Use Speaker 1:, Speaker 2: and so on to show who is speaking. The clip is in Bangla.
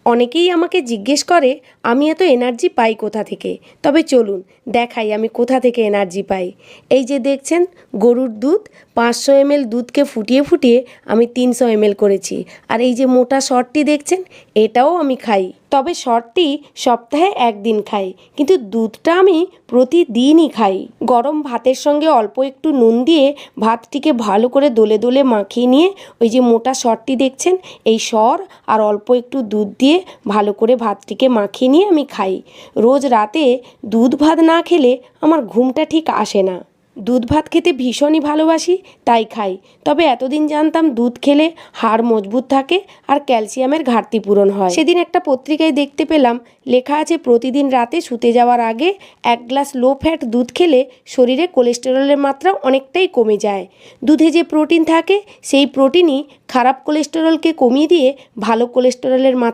Speaker 1: অনেকেই আমাকে জিজ্ঞেস করে আমি এত এনার্জি পাই কোথা থেকে। তবে চলুন দেখাই আমি কোথা থেকে এনার্জি পাই। এই যে দেখছেন গরুর দুধ, 500 ml দুধকে ফুটিয়ে ফুটিয়ে আমি 300 ml করেছি। আর এই যে মোটা শটটি দেখছেন, এটাও আমি খাই। তবে শটটি সপ্তাহে একদিন খাই, কিন্তু দুধটা আমি প্রতিদিনই খাই। গরম ভাতের সঙ্গে অল্প একটু নুন দিয়ে ভাতটিকে ভালো করে দোলে দোলে মাখিয়ে নিয়ে ওই যে মোটা শটটি দেখছেন, এই সর আর অল্প একটু দুধ দিয়ে ভালো করে ভাতটিকে মাখিয়ে নিয়ে আমি খাই। রোজ রাতে দুধ ভাত না খেলে আমার ঘুমটা ঠিক আসে না। দুধ ভাত খেতে ভীষণই ভালোবাসি, তাই খাই। তবে এতদিন জানতাম দুধ খেলে হাড় মজবুত থাকে আর ক্যালসিয়ামের ঘাটতি পূরণ হয়। সেদিন একটা পত্রিকায় দেখতে পেলাম লেখা আছে প্রতিদিন রাতে শুতে যাওয়ার আগে 1 গ্লাস লো ফ্যাট দুধ খেলে শরীরে কোলেস্টেরলের মাত্রা অনেকটাই কমে যায়। দুধে যে প্রোটিন থাকে সেই প্রোটিনই খারাপ কোলেস্টেরলকে কমিয়ে দিয়ে ভালো কোলেস্টেরলের মাত্রা